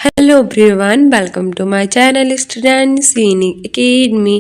Hello everyone, welcome to my channel student Sainik academy.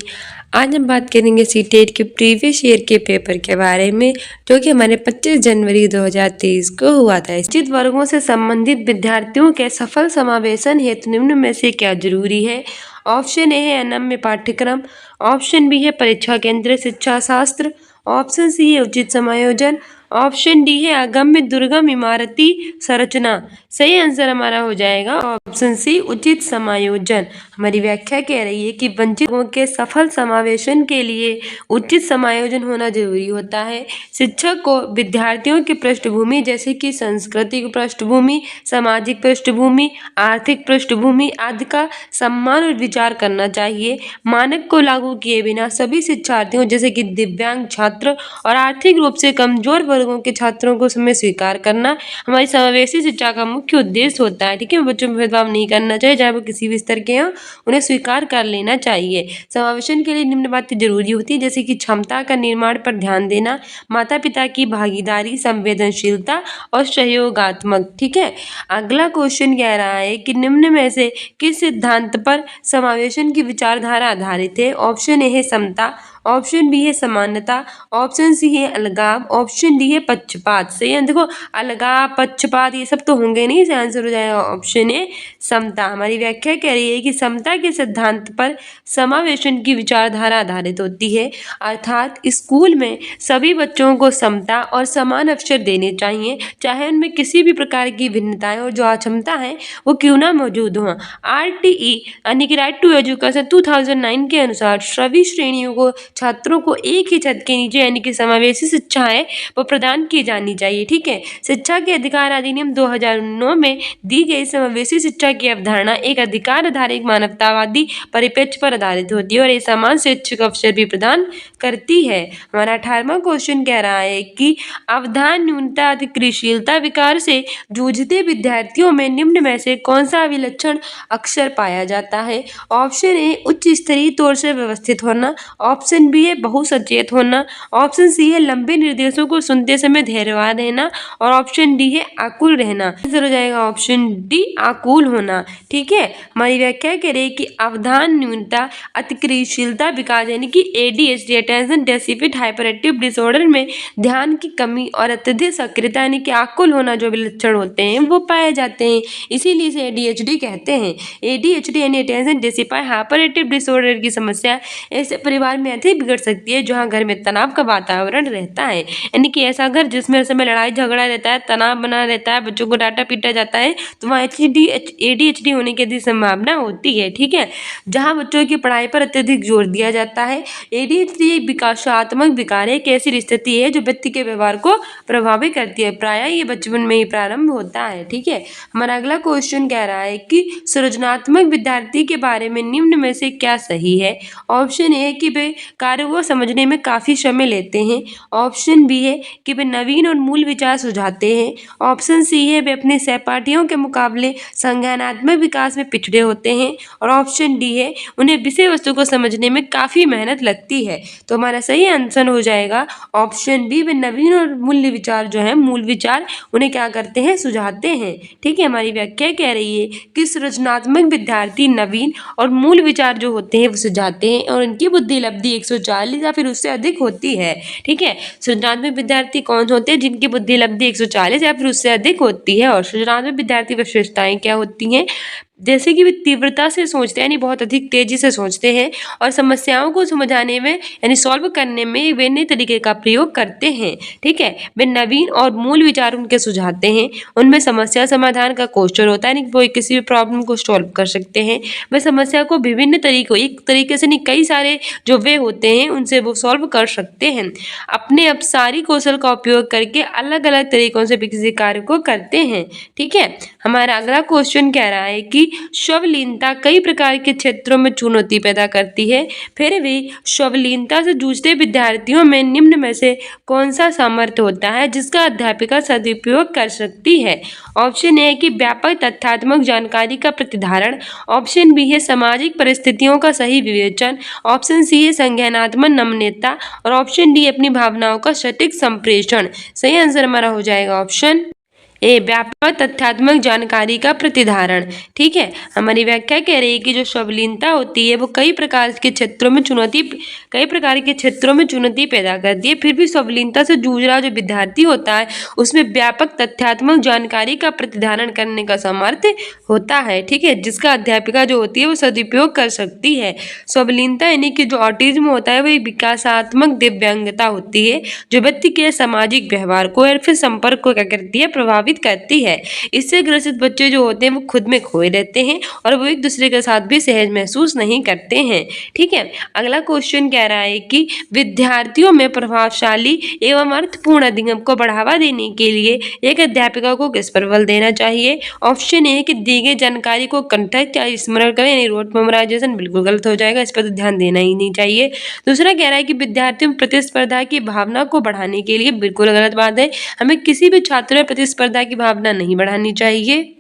आज हम बात करेंगे सीटेट के प्रीवियस ईयर के पेपर के बारे में, जो कि हमारे 25 जनवरी 2023 को हुआ था। निश्चित वर्गों से संबंधित विद्यार्थियों के सफल समावेशन हेतु निम्न में से क्या जरूरी है? ऑप्शन ए है अनम्य पाठ्यक्रम, ऑप्शन बी है परीक्षा केंद्रित शिक्षा शास्त्र, ऑप्शन सी है उचित समायोजन, ऑप्शन डी है अगम्य दुर्गम इमारती संरचना। सही आंसर हमारा हो जाएगा ऑप्शन सी उचित समायोजन। हमारी व्याख्या कह रही है कि वंचित लोगों के सफल समावेशन के लिए उचित समायोजन होना जरूरी होता है। शिक्षक को विद्यार्थियों की पृष्ठभूमि जैसे कि सांस्कृतिक पृष्ठभूमि, सामाजिक पृष्ठभूमि, आर्थिक पृष्ठभूमि आदि का सम्मान और विचार करना चाहिए। मानक को लागू किए बिना सभी शिक्षार्थियों जैसे कि दिव्यांग छात्र और आर्थिक रूप से कमजोर वर्गों के छात्रों को समय स्वीकार करना हमारी समावेशी शिक्षा का मुख्य उद्देश्य होता है। ठीक है, बच्चों में भेदभाव नहीं करना चाहिए, चाहे वो किसी भी स्तर के हों, उन्हें स्वीकार कर लेना चाहिए। समावेशन के लिए निम्न बातें जरूरी होती है, जैसे कि क्षमता का निर्माण पर ध्यान देना, माता पिता की भागीदारी, संवेदनशीलता और सहयोगात्मक। ठीक है, अगला क्वेश्चन कह रहा है कि निम्न में से किस सिद्धांत पर समावेशन की विचारधारा आधारित है? ऑप्शन ए है समता, ऑप्शन बी है समानता, ऑप्शन सी है अलगाव, ऑप्शन डी है पक्षपात। सही है, देखो अलगाव पक्षपात ये सब तो होंगे नहीं, इसका आंसर हो जाएगा ऑप्शन ए समता। हमारी व्याख्या कह रही है कि समता के सिद्धांत पर समावेशन की विचारधारा आधारित होती है, अर्थात स्कूल में सभी बच्चों को समता और समान अवसर देने चाहिए, चाहे उनमें किसी भी प्रकार की भिन्नताएं और जो अक्षमता है वो क्यों ना मौजूद हों। RTE यानी कि राइट टू एजुकेशन 2009 के अनुसार सभी श्रेणियों को छात्रों को एक ही छत के नीचे यानी कि समावेशी शिक्षा है वो प्रदान की जानी चाहिए। ठीक है, शिक्षा के अधिकार अधिनियम 2009 में दी गई समावेशी शिक्षा की अवधारणा एक अधिकार आधारित मानवतावादी परिप्रेक्ष्य पर आधारित होती है और ये समान शैक्षिक अवसर भी प्रदान करती है। हमारा 18वां क्वेश्चन कह रहा है कि अवधान न्यूनता अतिक्रियाशीलता विकार से जूझते विद्यार्थियों में निम्न में से कौन सा विलक्षण अक्षर पाया जाता है? ऑप्शन ए उच्च स्तरीय तौर से व्यवस्थित होना, ऑप्शन बी है बहुसचेत होना, ऑप्शन सी है लंबे निर्देशों को सुनते समय धैर्यवान रहना और ऑप्शन डी है आकुल रहना। आंसर हो जाएगा ऑप्शन डी आकुल होना। ठीक है, हमारी व्याख्या करें कि अवधान न्यूनता अतिक्रियाशीलता विकार यानी कि ADHD attention deficit hyper active disorder में ध्यान की कमी और अत्यधिक सक्रियता यानी कि आकुल होना जो विलक्षण होते हैं वो पाए जाते हैं, इसीलिए इसे ADHD कहते हैं। ADHD यानी attention deficit hyper active disorder की समस्या ऐसे परिवार में अधिक बिगड़ सकती है जहाँ घर में तनाव का वातावरण रहता है, यानी कि ऐसा घर जिसमें हर समय लड़ाई झगड़ा रहता है, तनाव बना रहता है, बच्चों को डांटा पीटा जाता है, तो वहाँ ADHD होने की अधिक संभावना होती है। ठीक है, जहाँ बच्चों की पढ़ाई पर अत्यधिक जोर दिया जाता है। ADHD एक विकासात्मक विकार है, एक ऐसी स्थिति है जो व्यक्ति के व्यवहार को प्रभावित करती है, प्रायः ये बचपन में ही प्रारंभ होता है। ठीक है, हमारा अगला क्वेश्चन कह रहा है कि सृजनात्मक विद्यार्थी के बारे में निम्न में से क्या सही है? ऑप्शन ए कि वे कार्य को समझने में काफी समय लेते हैं, ऑप्शन बी है कि वे नवीन और मूल विचार सुझाते हैं, ऑप्शन सी है वे अपने सहपाठियों के मुकाबले संज्ञानात्मक विकास में पिछड़े होते हैं और ऑप्शन डी है उन्हें विषय वस्तु को समझने में काफी मेहनत लगती है। तो हमारा सही आंसर हो जाएगा ऑप्शन बी, वे नवीन और मूल्य विचार जो है मूल विचार उन्हें क्या करते हैं सुझाते हैं। ठीक है, हमारी व्याख्या कह रही है कि सृजनात्मक विद्यार्थी नवीन और मूल विचार जो होते हैं वो सुझाते हैं और उनकी बुद्धि लब्धि 140 या फिर उससे अधिक होती है। ठीक है, सृजनात्मक विद्यार्थी कौन होते हैं? जिनकी बुद्धि लब्धि 140 या फिर उससे अधिक होती है। और सृजनात्मक विद्यार्थी विशेषताएं क्या होती हैं? जैसे कि वे तीव्रता से सोचते हैं यानी बहुत अधिक तेजी से सोचते हैं और समस्याओं को समझाने में यानी सॉल्व करने में वे नए तरीके का प्रयोग करते हैं। ठीक है, वे नवीन और मूल विचार उनके सुझाते हैं, उनमें समस्या समाधान का कौशल होता है, यानी वो किसी भी प्रॉब्लम को सॉल्व कर सकते हैं। वे समस्या को विभिन्न तरीकों एक तरीके से नहीं कई सारे जो वे होते हैं उनसे वो सॉल्व कर सकते हैं, अपने अपसारी कौशल का उपयोग करके अलग अलग तरीकों से किसी कार्य को करते हैं। ठीक है, हमारा अगला क्वेश्चन कह रहा है कि स्वलीनता कई प्रकार के क्षेत्रों में चुनौती पैदा करती है, फिर भी स्वलीनता से जूझते विद्यार्थियों में निम्न में से कौन सा सामर्थ्य होता है जिसका अध्यापिका सदुपयोग कर सकती है? ऑप्शन ए कि व्यापक तथ्यात्मक जानकारी का प्रतिधारण, ऑप्शन बी है सामाजिक परिस्थितियों का सही विवेचन, ऑप्शन सी है संज्ञानात्मक नम्रता और ऑप्शन डी अपनी भावनाओं का सटीक संप्रेषण। सही आंसर हमारा हो जाएगा ऑप्शन ए व्यापक तथ्यात्मक जानकारी का प्रतिधारण। ठीक है, हमारी व्याख्या कह रही है कि जो स्वलीनता होती है वो कई प्रकार के क्षेत्रों में चुनौती पैदा करती है। फिर भी स्वलीनता से जूझ रहा जो विद्यार्थी होता है उसमें व्यापक तथ्यात्मक जानकारी का प्रतिधारण करने का सामर्थ्य होता है। ठीक है, जिसका अध्यापिका जो होती है वो सदुपयोग कर सकती है। स्वलीनता यानी कि जो ऑटिज्म होता है वो एक विकासात्मक दिव्यांगता होती है जो व्यक्ति के सामाजिक व्यवहार को या फिर संपर्क को क्या करती है, प्रभावित करती है। इससे ग्रसित बच्चे जो होते हैं वो खुद में खोए रहते हैं और वो एक दूसरे के साथ भी सहज महसूस नहीं करते हैं। ठीक है, अगला क्वेश्चन कह रहा है कि विद्यार्थियों में प्रभावशाली एवं अर्थपूर्ण अधिगम को बढ़ावा देने के लिए एक अध्यापिका को किस पर बल देना चाहिए। ऑप्शन ए कि दी गई जानकारी को कंठस्थ या स्मरण करें, यानी रोट मेमोराइजेशन, बिल्कुल गलत हो जाएगा, इस पर तो ध्यान देना ही नहीं चाहिए। दूसरा कह रहा है कि विद्यार्थियों में प्रतिस्पर्धा की भावना को बढ़ाने के लिए, बिल्कुल गलत बात है, हमें किसी भी छात्र में प्रतिस्पर्धा की भावना नहीं बढ़ानी चाहिए।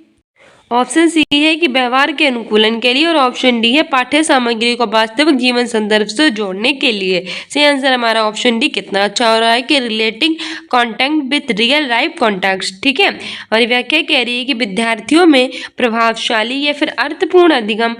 ऑप्शन सी है कि व्यवहार के अनुकूलन के लिए और ऑप्शन डी है पाठ्य सामग्री को वास्तविक जीवन संदर्भ से जोड़ने के लिए। सही आंसर हमारा ऑप्शन डी कितना अच्छा हो रहा है कि relating contact with real life context. ठीक है, और व्याख्या कह रही है कि विद्यार्थियों में प्रभावशाली या फिर अर्थपूर्ण अधिगम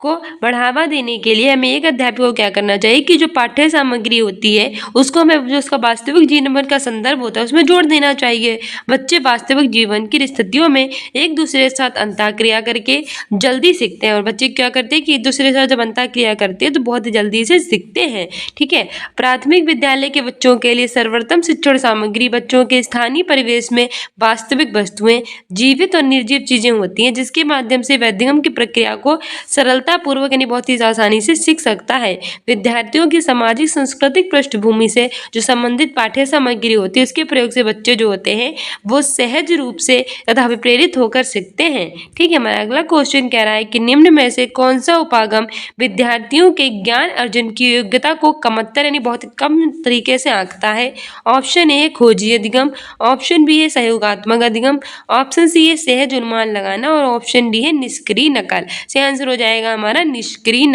को बढ़ावा देने के लिए हमें एक अध्यापक को क्या करना चाहिए कि जो पाठ्य सामग्री होती है उसको हमें जो उसका वास्तविक जीवन का संदर्भ होता है उसमें जोड़ देना चाहिए। बच्चे वास्तविक जीवन की स्थितियों में एक दूसरे के साथ अंतःक्रिया करके जल्दी सीखते हैं और बच्चे क्या करते हैं कि एक दूसरे के साथ जब अंतःक्रिया करते हैं तो बहुत ही जल्दी से सीखते हैं। ठीक है, प्राथमिक विद्यालय के बच्चों के लिए सर्वोत्तम शिक्षण सामग्री बच्चों के स्थानीय परिवेश में वास्तविक वस्तुएं, जीवित और निर्जीव चीजें होती हैं जिसके माध्यम से वैदिकम की प्रक्रिया को सरलता पूर्वक यानी बहुत ही आसानी से सीख सकता है। विद्यार्थियों की सामाजिक सांस्कृतिक पृष्ठभूमि से जो संबंधित पाठ्य सामग्री होती है उसके प्रयोग से बच्चे जो होते हैं वो सहज रूप से तथा प्रेरित होकर सीखते हैं। ठीक है, हमारा अगला क्वेश्चन कह रहा है कि निम्न में से कौन सा उपागम विद्यार्थियों के ज्ञान अर्जन की योग्यता को कमतर यानी बहुत कम तरीके से आंकता है। ऑप्शन ए खोजी अधिगम, ऑप्शन बी है सहयोगात्मक अधिगम, ऑप्शन सी है सहज अनुमान लगाना और ऑप्शन डी है निष्क्रिय नकल। सही आंसर हो जाएगा हमारा निष्क्रिय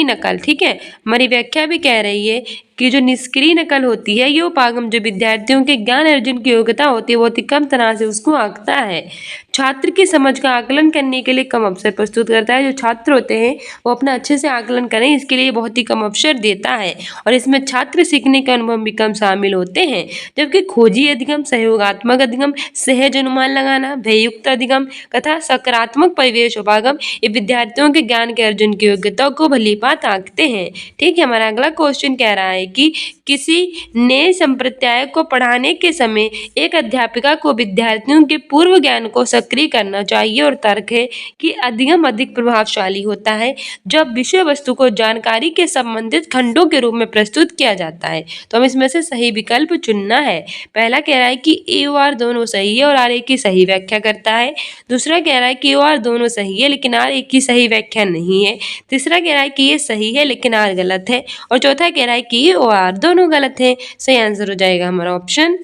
नकल। ठीक है, हमारी व्याख्या भी कह रही है कि जो निष्क्रिय नकल होती है ये उपागम जो विद्यार्थियों के ज्ञान अर्जन की योग्यता होती है बहुत ही कम तरह से उसको आंकता है। छात्र की समझ का आकलन करने के लिए कम अवसर प्रस्तुत करता है। जो छात्र होते हैं वो अपना अच्छे से आकलन करें इसके लिए बहुत ही कम अवसर देता है और इसमें छात्र सीखने के अनुभव भी कम शामिल होते हैं। जबकि खोजी अधिगम, सहयोगात्मक अधिगम, सहज अनुमान लगाना, भययुक्त अधिगम तथा सकारात्मक परिवेश उपागम ये विद्यार्थियों के ज्ञान के अर्जन की योग्यता को भलीभांत आंकते हैं। ठीक है, हमारा अगला क्वेश्चन कह रहा है कि किसी नए संप्रदाय को पढ़ाने के समय एक अध्यापिका को विद्यार्थियों के पूर्व ज्ञान को सक्रिय करना चाहिए और तर्क है कि अधिगम अधिक प्रभावशाली होता है जब विषय वस्तु को जानकारी के संबंधित खंडों के रूप में प्रस्तुत किया जाता है। तो हम इसमें से सही विकल्प चुनना है। पहला कह रहा है कि ए और आर दोनों सही है और आर एक की सही व्याख्या करता है। दूसरा कह रहा है कि ए और आर दोनों सही है लेकिन आर एक की सही व्याख्या नहीं है। तीसरा कह रहा है कि ये सही है लेकिन आर गलत है और चौथा कह रहा है कि ये और आर दोनों गलत है। सही आंसर हो जाएगा हमारा ऑप्शन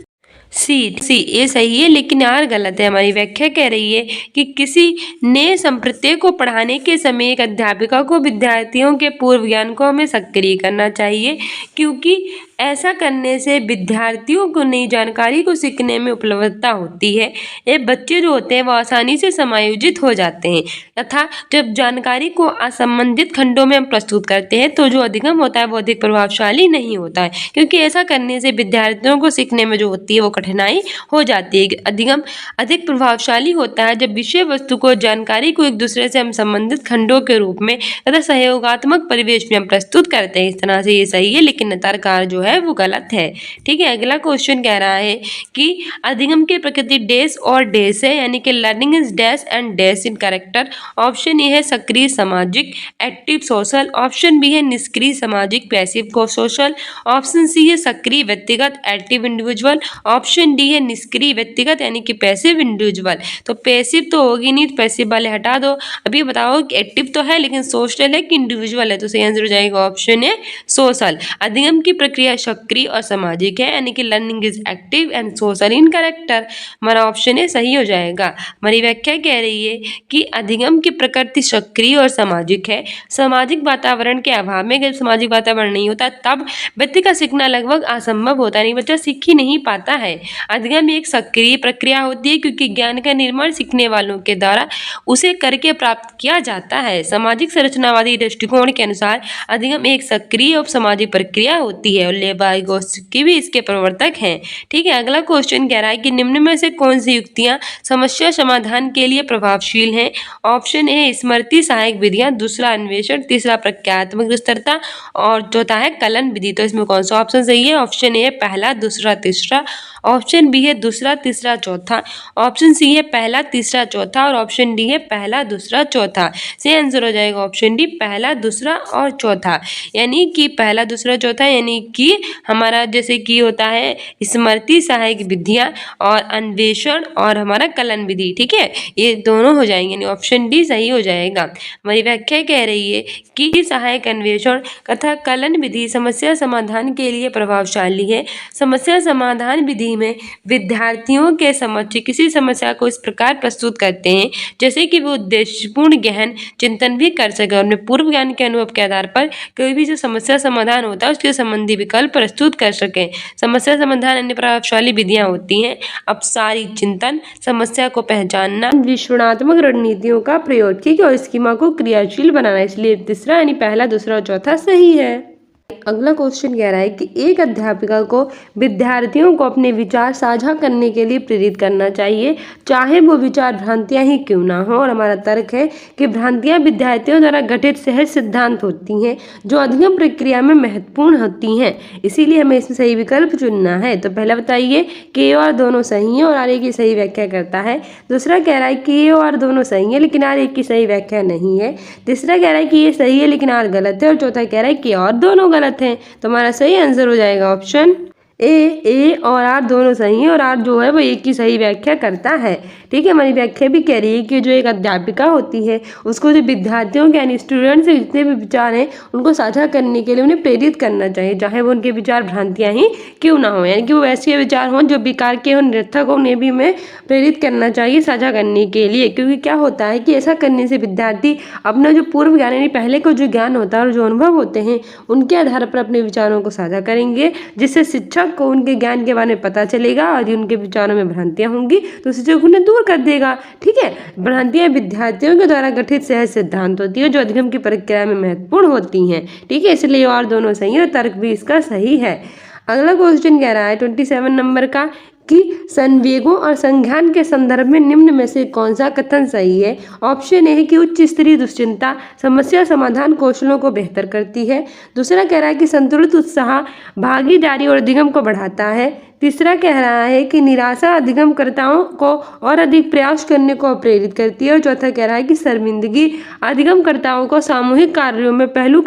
सी ये सही है लेकिन आर गलत है। हमारी व्याख्या कह रही है कि किसी नए संप्रदाय को पढ़ाने के समय एक अध्यापिका को विद्यार्थियों के पूर्व ज्ञान को हमें सक्रिय करना चाहिए क्योंकि ऐसा करने से विद्यार्थियों को नई जानकारी को सीखने में उपलब्धता होती है। ये बच्चे जो होते हैं वो आसानी से समायोजित हो जाते हैं तथा जब जानकारी को असंबंधित खंडों में हम प्रस्तुत करते हैं तो जो अधिगम होता है वो अधिक प्रभावशाली नहीं होता है क्योंकि ऐसा करने से विद्यार्थियों को सीखने में जो होती है वो कठिनाई हो जाती है। अधिगम अधिक प्रभावशाली होता है जब विषय वस्तु को जानकारी को एक दूसरे से हम संबंधित खंडों के रूप में तथा सहयोगात्मक परिवेश में हम प्रस्तुत करते हैं। इस तरह से ये सही है लेकिन तर्ककार जो है वो गलत है। ठीक है, अगला क्वेश्चन कह रहा है कि अधिगम की प्रकृति डैश और डैश है यानी कि learning is dash and dash in character. Option A है सक्रिय सामाजिक एक्टिव सोशल, ऑप्शन बी है निष्क्रिय सामाजिक पैसिव सोशल, ऑप्शन सी है सक्रिय व्यक्तिगत एक्टिव इंडिविजुअल, ऑप्शन डी है निष्क्रिय व्यक्तिगत यानी कि पैसिव इंडिविजुअल। तो पैसिव तो होगी नहीं, पैसिव वाले हटा दो। अभी बताओ कि एक्टिव तो है लेकिन सोशल है कि इंडिविजुअल है। तो सही आंसर हो जाएगा ऑप्शन है सोशल। अधिगम की प्रक्रिया सक्रिय और सामाजिक है, यानी कि learning is active and social in character. हमारा ऑप्शन ए सही हो जाएगा। हमारी व्याख्या कह रही है कि अधिगम की प्रकृति सक्रिय और सामाजिक है। सामाजिक वातावरण के अभाव में, जब सामाजिक वातावरण नहीं होता तब व्यक्ति का सीखना लगभग असंभव होता है, बच्चा सीख ही नहीं पाता है। अधिगम एक सक्रिय प्रक्रिया होती है क्योंकि ज्ञान का निर्माण सीखने वालों के द्वारा उसे करके प्राप्त किया जाता है। सामाजिक संरचनावादी दृष्टिकोण के अनुसार अधिगम एक सक्रिय और सामाजिक प्रक्रिया होती है और लेबाइगोस्की भी इसके प्रवर्तक हैं। ठीक है, अगला क्वेश्चन कह रहा है कि निम्न में से कौन सी युक्तियां समस्या समाधान के लिए प्रभावशील हैं। ऑप्शन ए स्मृति सहायक विधियां, दूसरा अन्वेषण, तीसरा प्रक्रियात्मक विस्तरता और चौथा है कलन विधि। तो इसमें कौन सा ऑप्शन सही है? ऑप्शन ए है पहला, दूसरा, तीसरा। ऑप्शन बी है दूसरा, तीसरा, चौथा। ऑप्शन सी है पहला, तीसरा, चौथा और ऑप्शन डी है पहला, दूसरा, चौथा। सही आंसर हो जाएगा ऑप्शन डी, पहला, दूसरा और चौथा। यानी कि पहला, दूसरा, चौथा, यानी कि हमारा जैसे कि होता है स्मृति सहायक विधियां और अन्वेषण और हमारा कलन विधि। ठीक है, ये दोनों हो जाएंगे, यानी ऑप्शन डी सही हो जाएगा। हमारी व्याख्या कह रही है कि सहायक अन्वेषण तथा कलन विधि समस्या समाधान के लिए प्रभावशाली है। समस्या समाधान विधि में विद्यार्थियों के समक्ष किसी समस्या को इस प्रकार प्रस्तुत करते हैं जैसे कि वो उद्देश्यपूर्ण गहन चिंतन भी कर सके और अपने पूर्व ज्ञान के अनुभव के आधार पर कोई भी जो समस्या समाधान होता है उसके संबंधी विकल्प प्रस्तुत कर सके। समस्या समाधान अन्य प्रभावशाली विधियां होती हैं अपसारी चिंतन, समस्या को पहचानना, विश्लेषणात्मक रणनीतियों का प्रयोग, ठीक है, और स्कीमा को क्रियाशील बनाना। इसलिए तीसरा यानी पहला, दूसरा और चौथा सही है। अगला क्वेश्चन कह रहा है कि एक अध्यापिका को विद्यार्थियों को अपने विचार साझा करने के लिए प्रेरित करना चाहिए, चाहे वो विचार भ्रांतियां ही क्यों ना हो। और हमारा तर्क है कि भ्रांतियां विद्यार्थियों द्वारा गठित सहज सिद्धांत होती हैं जो अधिगम प्रक्रिया में महत्वपूर्ण होती हैं, इसीलिए हमें इसमें सही विकल्प चुनना है। तो पहला बताइए कि ए और दोनों सही हैं और आर ए की सही व्याख्या करता है। दूसरा कह रहा है कि ए और दोनों सही है लेकिन आर ए की सही व्याख्या नहीं है। तीसरा कह रहा है कि ये सही है लेकिन आर गलत है और चौथा कह रहा है कि और दोनों गलत हैं। तो हमारा सही आंसर हो जाएगा ऑप्शन ए और आर दोनों सही हैं और आर जो है वो एक की सही व्याख्या करता है। ठीक है, हमारी व्याख्या भी कह रही है कि जो एक अध्यापिका होती है उसको जो विद्यार्थियों के यानी स्टूडेंट्स के जितने भी विचार हैं उनको साझा करने के लिए उन्हें प्रेरित करना चाहिए, चाहे वो उनके विचार भ्रांतियां ही क्यों ना हो, यानी कि वो ऐसे विचार हों जो बेकार के हों, निरर्थक हो, उन्हें भी हमें प्रेरित करना चाहिए साझा करने के लिए। क्योंकि क्या होता है कि ऐसा करने से विद्यार्थी अपना जो पूर्व ज्ञान यानी पहले को जो ज्ञान होता है और जो अनुभव होते हैं उनके आधार पर अपने विचारों को साझा करेंगे, जिससे शिक्षक को उनके ज्ञान के बारे में पता चलेगा और यदि उनके विचारों में भ्रांतियां होंगी तो शिक्षक उन्हें दूर कर देगा। ठीक है, भ्रांतियां विद्यार्थियों के द्वारा गठित सहज सिद्धांत होती है जो अधिगम की प्रक्रिया में महत्वपूर्ण होती हैं। ठीक है, इसलिए और दोनों सही है और तर्क भी इसका सही है। अगला क्वेश्चन कह रहा है 27 नंबर का कि संवेगों और संज्ञान के संदर्भ में निम्न में से कौन सा कथन सही है। ऑप्शन ए है कि उच्च स्तरीय दुश्चिंता समस्या समाधान कौशलों को बेहतर करती है। दूसरा कह रहा है कि संतुलित उत्साह भागीदारी और अधिगम को बढ़ाता है। तीसरा कह रहा है कि निराशा अधिगमकर्ताओं को और अधिक प्रयास करने को प्रेरित करती है और चौथा कह रहा है कि शर्मिंदगी अधिगमकर्ताओं को सामूहिक कार्यों में पहल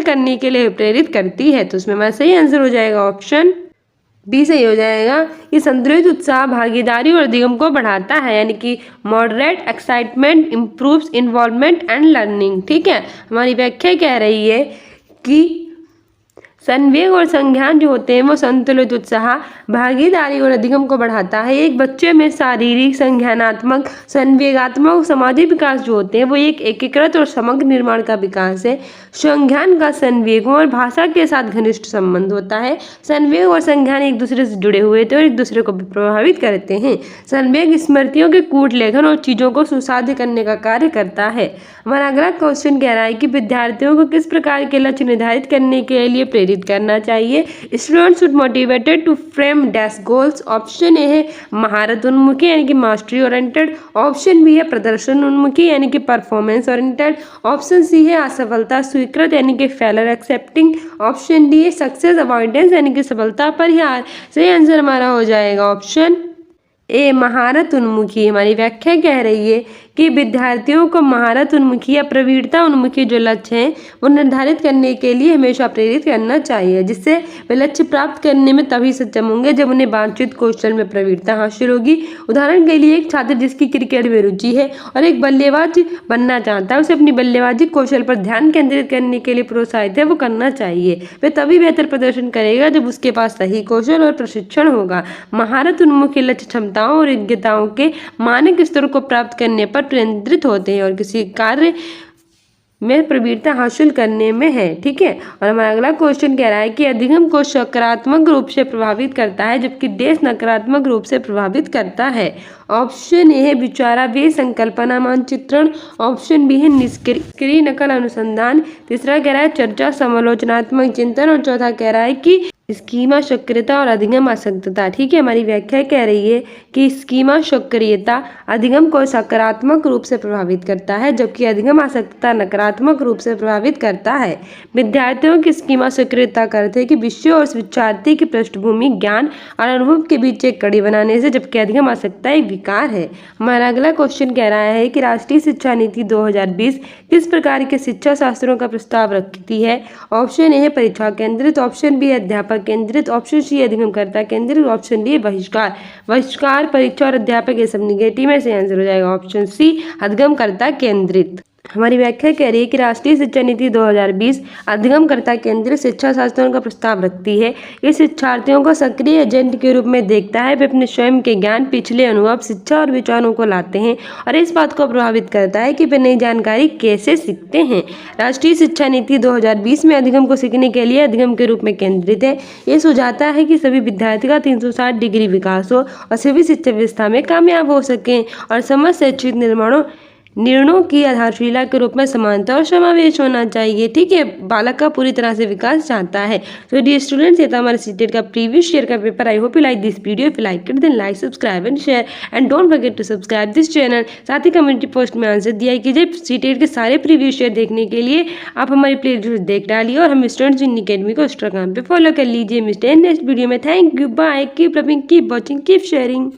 करने के लिए प्रेरित करती है। तो उसमें हमारा सही आंसर हो जाएगा ऑप्शन बी सही हो जाएगा। ये संतुलित उत्साह भागीदारी और अधिगम को बढ़ाता है, यानी कि moderate excitement improves involvement and learning. ठीक है, हमारी व्याख्या कह रही है कि संवेग और संज्ञान जो होते हैं वो संतुलित उत्साह भागीदारी और अधिगम को बढ़ाता है। एक बच्चे में शारीरिक, संज्ञानात्मक, संवेगात्मक और सामाजिक विकास जो होते हैं वो एक एकीकृत और समग्र निर्माण का विकास है। संज्ञान का संवेगों और भाषा के साथ घनिष्ठ संबंध होता है। संवेग और संज्ञान एक दूसरे से जुड़े हुए थे और एक दूसरे को भी प्रभावित करते हैं। संवेग स्मृतियों के कूट लेखन और चीज़ों को सुसाध्य करने का कार्य करता है। हमारा अगला क्वेश्चन कह रहा है कि विद्यार्थियों को किस प्रकार के लक्ष्य निर्धारित करने के लिए प्रेरित करना चाहिए। Students should motivated to frame dash goals. Option A है महारत उन्मुखी यानी कि मास्टरी ओरिएंटेड। ऑप्शन बी है प्रदर्शन उन्मुखी यानी कि परफॉर्मेंस ओरिएंटेड। ऑप्शन सी है असफलता स्वीकृत यानी कि फेलर एक्सेप्टिंग। ऑप्शन डी है सक्सेस अवॉइडेंस यानी कि सफलता परिहार। सही आंसर हमारा हो जाएगा ऑप्शन ए महारत उन्मुखी। हमारी व्याख्या कह रही है कि विद्यार्थियों को महारत उन्मुखी या प्रवीणता उन्मुखी जो लक्ष्य हैं वो निर्धारित करने के लिए हमेशा प्रेरित करना चाहिए, जिससे वे लक्ष्य प्राप्त करने में तभी सक्षम होंगे जब उन्हें वांछित कौशल में प्रवीणता हासिल होगी। उदाहरण के लिए एक छात्र जिसकी क्रिकेट में रुचि है और एक बल्लेबाज बनना चाहता है, उसे अपनी बल्लेबाजी कौशल पर ध्यान केंद्रित करने के लिए प्रोत्साहित है वो करना चाहिए। वह तभी बेहतर प्रदर्शन करेगा जब उसके पास सही कौशल और प्रशिक्षण होगा। महारत उन्मुख लक्ष्य क्षमताओं और योग्यताओं के मानक स्तर को प्राप्त करने पर केंद्रित होते हैं और किसी कार्य में प्रवीणता हासिल करने में है। ठीक है, और हमारा अगला क्वेश्चन कह रहा है कि अधिगम को सकारात्मक रूप से प्रभावित करता है जबकि देश नकारात्मक रूप से प्रभावित करता है। ऑप्शन ए है विचारावेश संकल्पना मानचित्रण, ऑप्शन बी है निष्क्रिय नकल अनुसंधान, तीसरा कह रहा है चर्चा समालोचनात्मक चिंतन और चौथा कह रहा है कि स्कीमा सक्रियता और अधिगम आसक्तता। ठीक है, हमारी व्याख्या कह रही है कि स्कीमा सक्रियता अधिगम को सकारात्मक रूप से प्रभावित करता है जबकि अधिगम आसक्तता नकारात्मक रूप से प्रभावित करता है। विद्यार्थियों की स्कीमा सक्रियता का अर्थ है कि विषय और शिक्षार्थी की पृष्ठभूमि, ज्ञान और अनुभव के बीच एक कड़ी बनाने से, जबकि अधिगम आसक्तता एक विकार है। हमारा अगला क्वेश्चन कह रहा है कि राष्ट्रीय शिक्षा नीति 2020 किस प्रकार के शिक्षा शास्त्रों का प्रस्ताव रखती है। ऑप्शन ए है परीक्षा केंद्रित, ऑप्शन बी अध्यापक केंद्रित, ऑप्शन सी अधिगमकर्ता केंद्रित, ऑप्शन डी बहिष्कार परीक्षा और अध्यापक ये सब निगेटिव में से आंसर हो जाएगा ऑप्शन सी अधिगमकर्ता केंद्रित। हमारी व्याख्या कह रही है कि राष्ट्रीय शिक्षा नीति 2020 अधिगमकर्ता केंद्रित शिक्षा शास्त्रों का प्रस्ताव रखती है। ये शिक्षार्थियों को सक्रिय एजेंट के रूप में देखता है। वे अपने स्वयं के ज्ञान, पिछले अनुभव, शिक्षा और विचारों को लाते हैं और इस बात को प्रभावित करता है कि वे नई जानकारी कैसे सीखते हैं। राष्ट्रीय शिक्षा नीति 2020 में अधिगम को सीखने के लिए अधिगम के रूप में केंद्रित है। ये सुझाता है कि सभी विद्यार्थी का 360 डिग्री विकास हो और सभी शिक्षा व्यवस्था में कामयाब हो सकें और समस्त शैक्षिक निर्णयों की आधारशिला के रूप में समानता और समावेश होना चाहिए। ठीक है, बालक का पूरी तरह से विकास चाहता है। तो डियर स्टूडेंट्स, ये था हमारे सीटेट का प्रीवियस ईयर का पेपर। I hope you like this video. If you like it then like, subscribe and share and don't forget to subscribe this channel. साथ ही कम्युनिटी पोस्ट में आंसर दिया कीजिए। सीटेट के सारे प्रीवियस ईयर देखने के लिए आप हमारी प्लेलिस्ट देख डालिए और हम स्टूडेंट्स इन अकेडमी को इंस्टाग्राम पे फॉलो कर लीजिए। मिलते हैं नेक्स्ट वीडियो में। Thank you, bye, keep loving, keep watching, keep sharing.